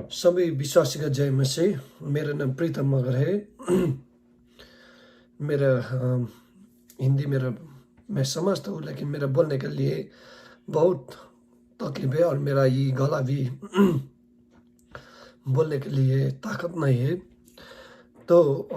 सभी विश्वासी का जय मसीह। मेरा नाम प्रीतम मगर है। मेरा हिंदी मेरा मैं समझता हूँ, लेकिन मेरा बोलने के लिए बहुत तकलीफ है और मेरा ये गला भी बोलने के लिए ताकत नहीं है। तो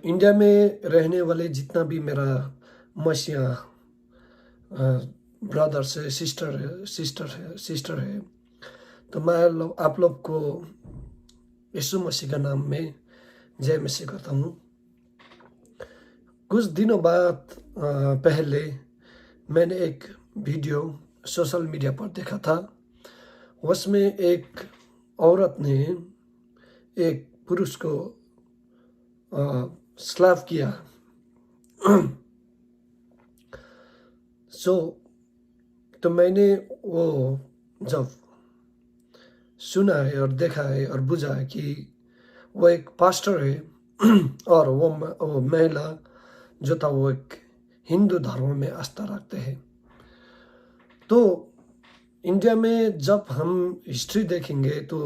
इंडिया में रहने वाले जितना भी मेरा मसीहा ब्रदर्स है, सिस्टर है, तो मैं आप लोग को यीशु मसीह का नाम में जय मसीह करता हूँ। कुछ दिनों बाद पहले मैंने एक वीडियो सोशल मीडिया पर देखा था। उसमें एक औरत ने एक पुरुष को स्लैप किया। तो मैंने वो जब सुना है और देखा है और बुझा है कि वो एक पास्टर है और वो महिला जो था वो एक हिंदू धर्म में आस्था रखते हैं। तो इंडिया में जब हम हिस्ट्री देखेंगे तो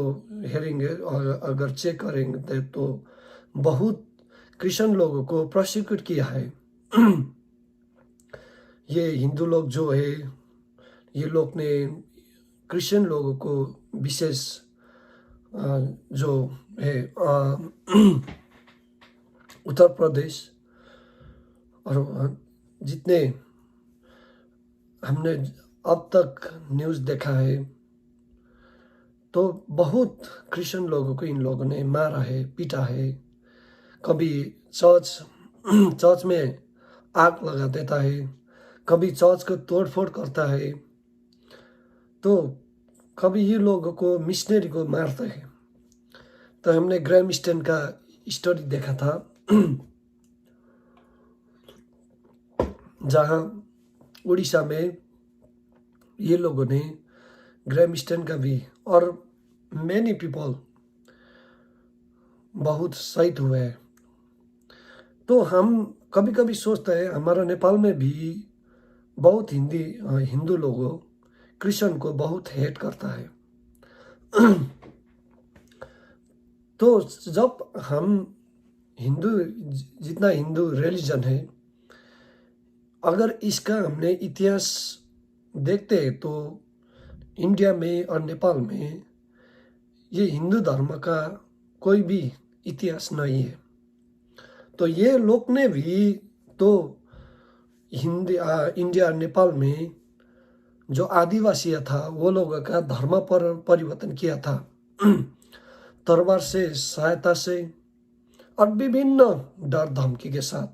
हेरेंगे और अगर चेक करेंगे तो बहुत क्रिश्चियन लोगों को प्रोसिक्यूट किया है। ये हिंदू लोग जो है, ये लोग ने क्रिश्चियन लोगों को विशेष जो है उत्तर प्रदेश और जितने हमने अब तक न्यूज़ देखा है, तो बहुत क्रिश्चियन लोगों को इन लोगों ने मारा है, पीटा है। कभी चर्च में आग लगा देता है, कभी चर्च को तोड़फोड़ करता है, तो कभी ये लोगों को मिशनरी को मारता है। तो हमने ग्रैम स्टैन का स्टोरी देखा था जहाँ उड़ीसा में ये लोगों ने ग्रैम स्टैन का भी और मैनी पीपल बहुत शहीद हुए हैं। तो हम कभी कभी सोचते हैं हमारा नेपाल में भी बहुत हिंदू लोगों क्रिश्चियन को बहुत हेट करता है। तो जब हम जितना हिंदू रिलीजन है, अगर इसका हमने इतिहास देखते हैं तो इंडिया में और नेपाल में ये हिंदू धर्म का कोई भी इतिहास नहीं है। तो ये लोग ने भी तो इंडिया और नेपाल में जो आदिवासी था वो लोगों का धर्म पर परिवर्तन किया था तलवार से, सहायता से और विभिन्न डर धमकी के साथ।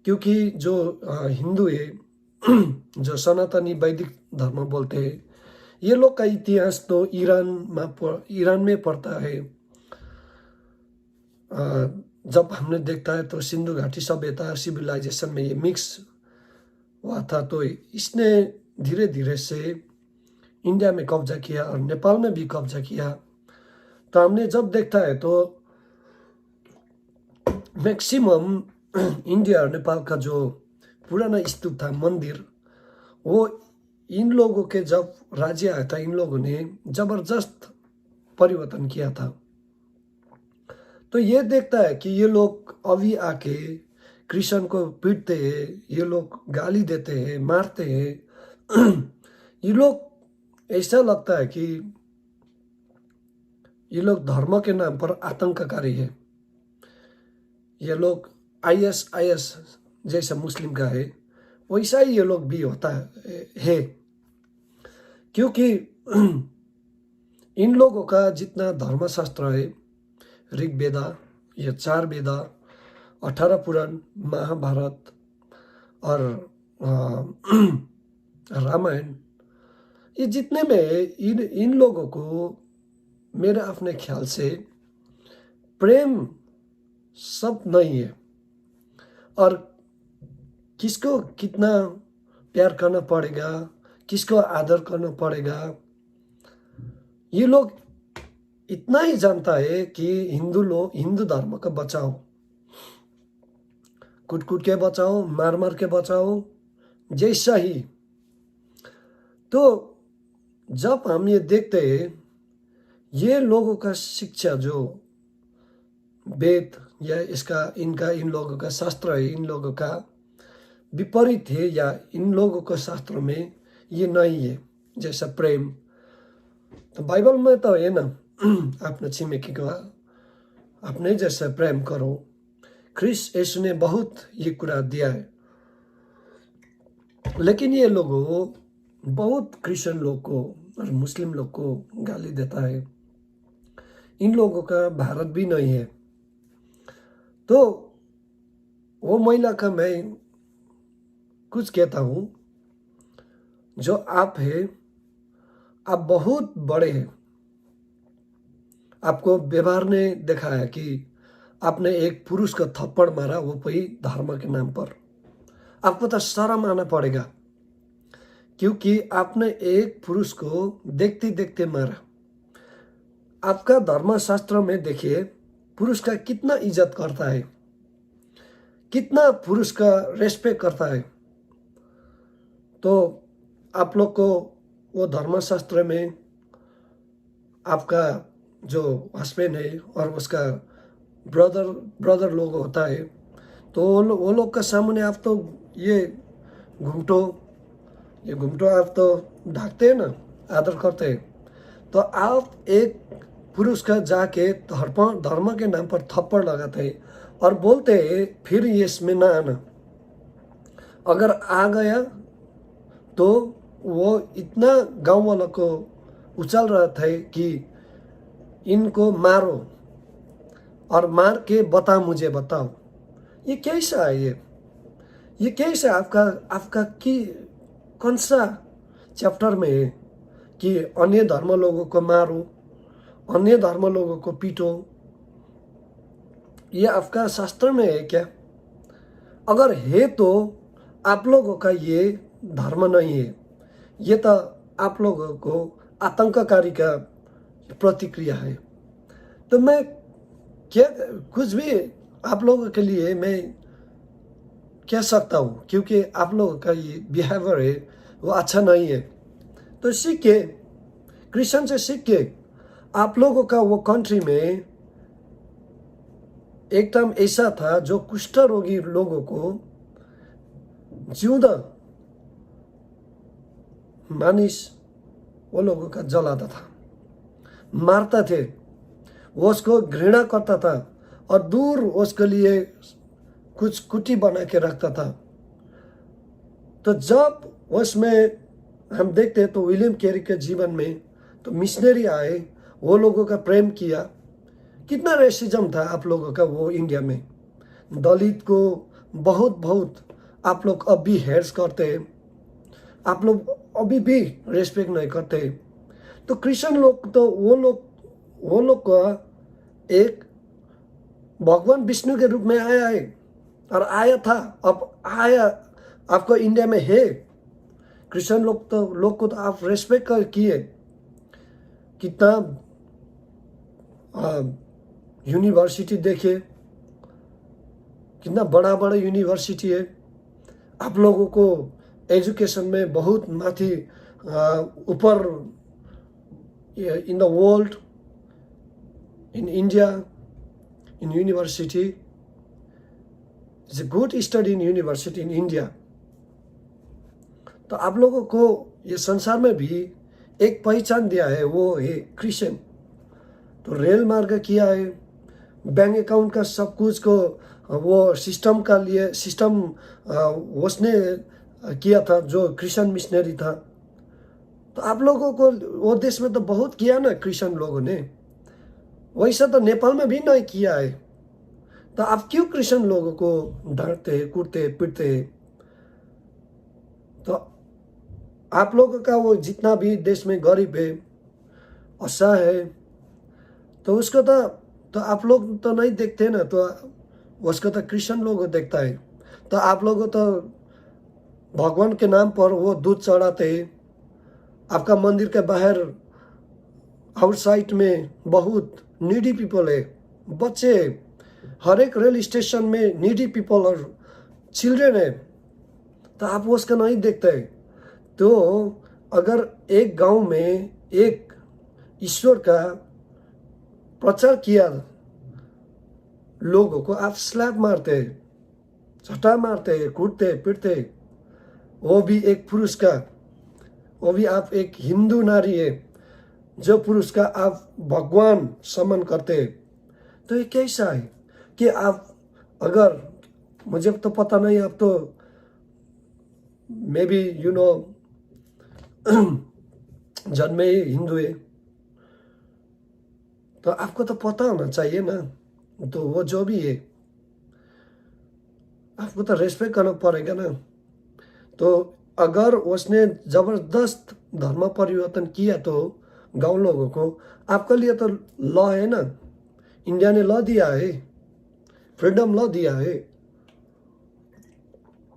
क्योंकि जो हिंदू है जो सनातनी वैदिक धर्म बोलते हैं, ये लोग का इतिहास तो ईरान में पड़ता है। जब हमने देखता है तो सिंधु घाटी सभ्यता सिविलाइजेशन में ये मिक्स हुआ था। तो इसने धीरे धीरे से इंडिया में कब्जा किया और नेपाल में भी कब्जा किया। तो हमने जब देखता है तो मैक्सिमम इंडिया और नेपाल का जो पुराना स्तूप था, मंदिर, वो इन लोगों के जब राज्य आया था, इन लोगों ने जबरदस्त परिवर्तन किया था। तो ये देखता है कि ये लोग अभी आके क्रिश्चियन को पीटते हैं, ये लोग गाली देते हैं, मारते हैं। ये लोग ऐसा लगता है कि ये लोग धर्म के नाम पर आतंककारी है। ये लोग IS जैसा मुस्लिम का है, वैसा ही ये लोग भी होता है। क्योंकि इन लोगों का जितना धर्मशास्त्र है, ऋग्वेदा, ये 4 वेदा, 18 पुराण, महाभारत और रामायण, ये जितने में इन लोगों को मेरे अपने ख्याल से प्रेम सब नहीं है। और किसको कितना प्यार करना पड़ेगा, किसको आदर करना पड़ेगा, ये लोग इतना ही जानता है कि हिंदू धर्म का बचाओ, कुट के बचाओ, मार के बचाओ, जैसा ही। तो जब हम ये देखते हैं ये लोगों का शिक्षा जो वेद या इन लोगों का शास्त्र है, इन लोगों का विपरीत है, या इन लोगों के शास्त्र में ये नहीं है। जैसा प्रेम, तो बाइबल में तो है ना, अपने छिमेकी को अपने जैसा प्रेम करो। ख्रिस्ट यीशु ने बहुत ये कुरा दिया है। लेकिन ये लोगों बहुत क्रिश्चियन लोग को और मुस्लिम लोग को गाली देता है। इन लोगों का भारत भी नहीं है। तो वो महिला का मैं कुछ कहता हूँ, जो आप है, आप बहुत बड़े हैं। आपको व्यवहार ने देखा है कि आपने एक पुरुष को थप्पड़ मारा, वो कोई धर्म के नाम पर। आपको तो शर्म आना पड़ेगा, क्योंकि आपने एक पुरुष को देखते देखते मारा। आपका धर्मशास्त्र में देखिए पुरुष का कितना इज्जत करता है, कितना पुरुष का रेस्पेक्ट करता है। तो आप लोग को वो धर्मशास्त्र में आपका जो हस्बैंड है और उसका ब्रदर लोग होता है, तो वो लोग का सामने आप तो ये घुमटो आप तो ढाकते हैं ना, आदर करते हैं। तो आप एक पुरुष का जाके धर्म के नाम पर थप्पड़ लगाते हैं और बोलते हैं फिर ये इसमें ना आना। अगर आ गया तो वो इतना गांव वालों को उछल रहा था कि इनको मारो और मार के बताओ ये कैसा है। ये कैसा आपका कि कौन सा चैप्टर में है कि अन्य धर्म लोगों को मारो, अन्य धर्म लोगों को पीटो? ये आपका शास्त्र में है क्या? अगर है तो आप लोगों का ये धर्म नहीं है, ये तो आप लोगों को आतंककारी का प्रतिक्रिया है। तो मैं क्या कुछ भी आप लोगों के लिए मैं कह सकता हूँ, क्योंकि आप लोगों का ये बिहेवियर है वो अच्छा नहीं है। तो सीखे, क्रिश्चियन से सीखे। आप लोगों का वो कंट्री में एक टाइम ऐसा था जो कुष्ठ रोगी लोगों को जिंदा मानिस वो लोगों का जलाता था, मारता थे, वो उसको घृणा करता था और दूर उसके लिए कुछ कुटी बना के रखता था। तो जब उसमें हम देखते हैं तो विलियम कैरी के जीवन में तो मिशनरी आए, वो लोगों का प्रेम किया। कितना रेसिज्म था आप लोगों का वो इंडिया में, दलित को बहुत आप लोग अब भी हेट्स करते हैं, आप लोग अभी भी रेस्पेक्ट नहीं करते। तो क्रिश्चियन लोग तो वो लोग का एक भगवान विष्णु के रूप में आया है और आया था, अब आया आपको इंडिया में है। क्रिश्चियन लोग को तो आप रेस्पेक्ट किए। कितना यूनिवर्सिटी देखिए, कितना बड़ा यूनिवर्सिटी है। आप लोगों को एजुकेशन में बहुत माथि ऊपर in the world, in India, in university it's a good study in university in India. तो आप लोगों को ये संसार में भी एक पहचान दिया है, वो है क्रिश्चियन। तो रेल मार्ग किया है, बैंक अकाउंट का सब कुछ को वो सिस्टम का लिए सिस्टम उसने किया था जो क्रिश्चियन मिशनरी था। तो आप लोगों को वो देश में तो बहुत किया ना क्रिश्चियन लोगों ने, वैसा तो नेपाल में भी नहीं किया है। तो आप क्यों क्रिश्चियन लोगों को डांटते, कूटते, पीटते? तो आप लोगों का वो जितना भी देश में गरीब है, असहाय है, तो उसको तो आप लोग तो नहीं देखते ना, तो उसको तो क्रिश्चियन लोग देखता है। तो आप लोग तो भगवान के नाम पर वो दूध चढ़ाते हैं। आपका मंदिर के बाहर आउटसाइड में बहुत नीडी पीपल है, बच्चे, हर एक रेल स्टेशन में नीडी पीपल और चिल्ड्रेन है, तो आप उसका नहीं देखते। तो अगर एक गांव में एक ईश्वर का प्रचार किया लोगों को आप स्लैप मारते, झटा मारते, कूटते पीटते, वो भी एक पुरुष का, वो भी आप एक हिंदू नारी है जो पुरुष का आप भगवान सम्मान करते। तो ये कैसा है कि आप, अगर मुझे तो पता नहीं, आप तो मे बी यू नो जन्मे ही हिंदू है, तो आपको तो पता होना चाहिए ना। तो वो जो भी है आपको तो रेस्पेक्ट करना पड़ेगा ना। तो अगर उसने जबरदस्त धर्म परिवर्तन किया तो गांव लोगों को, आपके लिए तो लॉ है ना, इंडिया ने लॉ दिया है, फ्रीडम लॉ दिया है,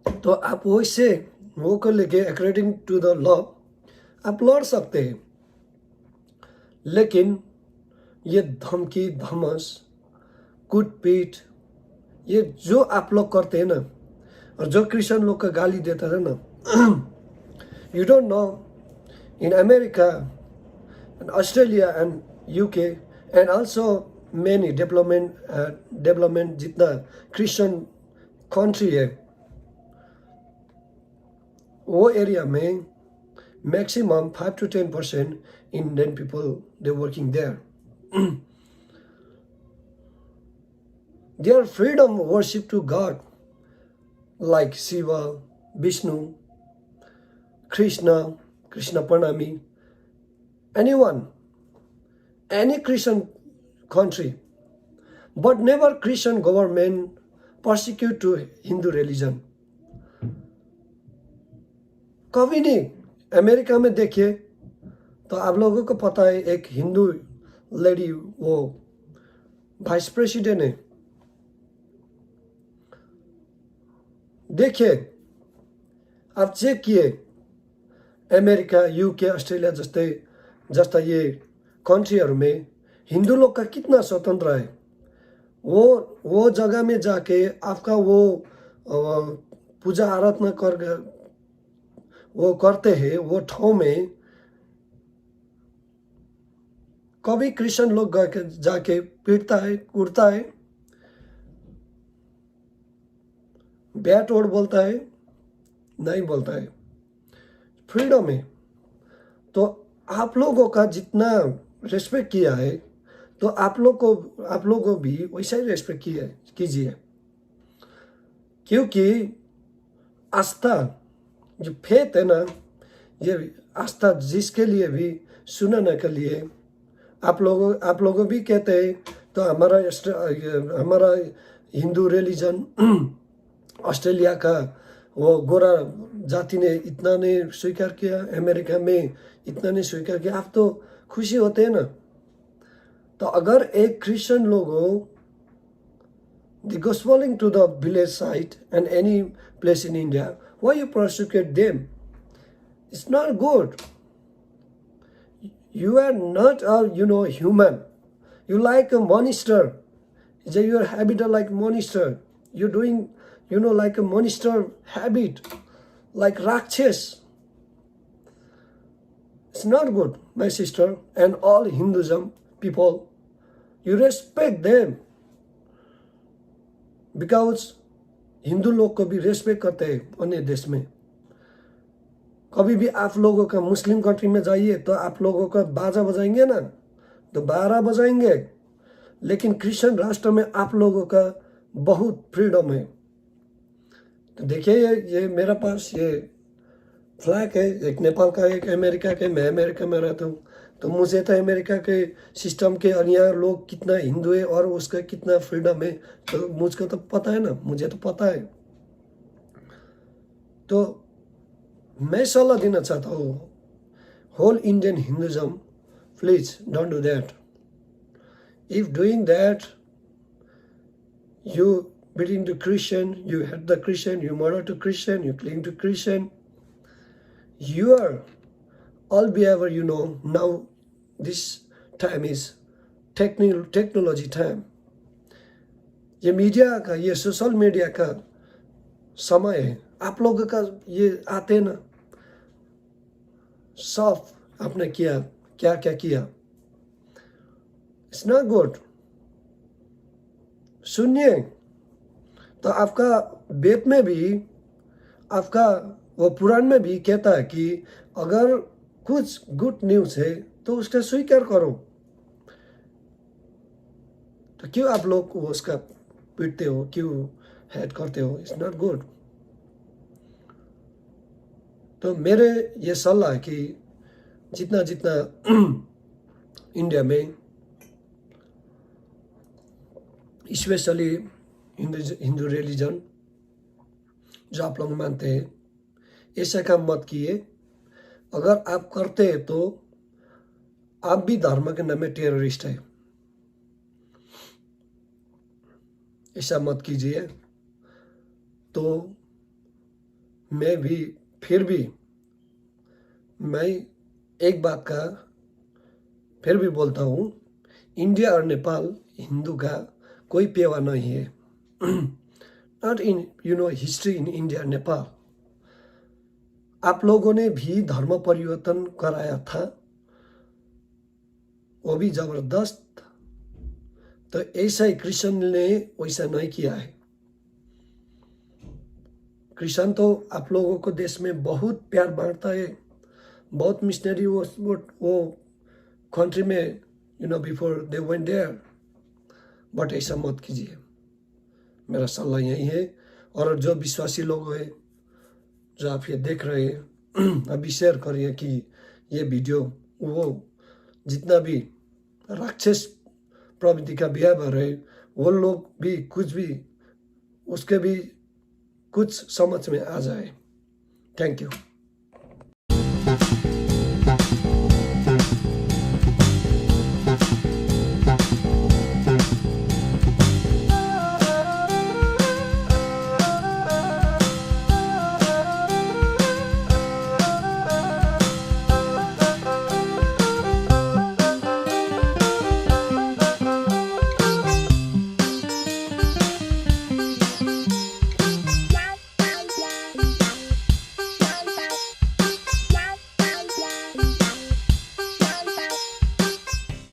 तो आप वैसे वो को लेके अकॉर्डिंग टू द लॉ आप लड़ सकते हैं। लेकिन ये धमकी धमस कूटपीट ये जो आप लोग करते हैं ना, और जो क्रिश्चियन लोग का गाली देता है ना, you don't know in America and Australia and UK and also many development जितना क्रिश्चियन कंट्री है, वो एरिया में maximum 5 to 10% Indian people they're working there. Their freedom worship to God like Shiva, Vishnu, Krishna Pranami, anyone, any Christian country, but never Christian government persecute to Hindu religion. कभी नहीं। America में देखिए तो आप लोगों को पता है एक हिंदू लेडी वो वाइस प्रेसिडेंट है। देखिए आप चेक किए अमेरिका, यूके, ऑस्ट्रेलिया जस्ता ये कंट्रीहरू में हिंदू लोग का कितना स्वतंत्र है। वो जगह में जाके आपका वो पूजा आराधना वो करते हैं, वो ठाव में कभी क्रिश्चियन लोग जाके पीटता है, कूटता है, बैट और बोलता है, नहीं बोलता है, फ्रीडम है। तो आप लोगों का जितना रेस्पेक्ट किया है तो आप लोगों भी वैसा ही रेस्पेक्ट कीजिए, क्योंकि आस्था जो फेथ है ना, ये आस्था जिसके लिए भी सुनने के लिए आप लोगों भी कहते हैं। तो हमारा हिंदू रिलीजन ऑस्ट्रेलिया का वो गोरा जाति ने इतना ने स्वीकार किया, अमेरिका में इतना ने स्वीकार किया, आप तो खुशी होते हैं ना। तो अगर एक क्रिश्चियन लोगों the gospeling to the village side and any place in India, why you persecute them? It's not good. You are not a human. You like a monster. Your habit are like monster. You're doing like a monster habit, like Rakshas. It's not good, my sister, and all Hinduism people. You respect them because Hindu लोग को भी respect करते हैं अन्य देश में। कभी भी आप लोगों का मुस्लिम कंट्री में जाइए तो आप लोगों का बाजा बजाएंगे ना, तो 12 बजाएंगे, लेकिन क्रिश्चियन राष्ट्र में आप लोगों का बहुत फ्रीडम है। तो देखिए ये मेरे पास ये फ्लैग है, एक नेपाल का, एक अमेरिका का। मैं अमेरिका में रहता हूँ, तो मुझे तो अमेरिका के सिस्टम के और यहाँ लोग कितना हिंदू है और उसका कितना फ्रीडम है तो मुझको तो पता है ना, मुझे तो पता है। तो मैं सलाह देना चाहता हूँ, whole Indian Hinduism, please don't do that. If doing that you beating the Christian, you hate the Christian, you murder to Christian, you cling to Christian, you are all behavior now this time is technology time। ये media का, ये social media का समय है। आप लोगों का ये आते ना सब आपने किया, क्या क्या किया, इट्स नॉट गुड। सुनिए, तो आपका वेद में भी, आपका वो पुराण में भी कहता है कि अगर कुछ गुड न्यूज़ है तो उसका स्वीकार करो। तो क्यों आप लोग उसका पीटते हो, क्यों हेट करते हो? It's not good. तो मेरे ये सलाह है कि जितना जितना इंडिया में स्पेशली हिंदू रिलीजन जो आप लोग मानते हैं, ऐसा काम मत किए। अगर आप करते हैं तो आप भी धर्म के नाम में टेररिस्ट है। ऐसा मत कीजिए। तो मैं भी फिर भी मैं एक बात का फिर भी बोलता हूँ, इंडिया और नेपाल हिंदू का कोई पेवा नहीं है। Not in history in India Nepal. आप लोगों ने भी धर्म परिवर्तन कराया था, वो भी जबरदस्त। तो ऐसा ही क्रिश्चियन ने वैसा नहीं किया है। क्रिश्चियन तो आप लोगों को देश में बहुत प्यार बांटता है, बहुत मिशनरी वो कंट्री में before they went there. But ऐसा मत कीजिए, मेरा सलाह यही है। और जो विश्वासी लोग हैं जो आप ये देख रहे हैं, अभी शेयर करिए कि ये वीडियो वो जितना भी राक्षस प्रवृत्ति का बिहेवियर है, वो लोग भी कुछ भी उसके भी कुछ समझ में आ जाए। Thank you.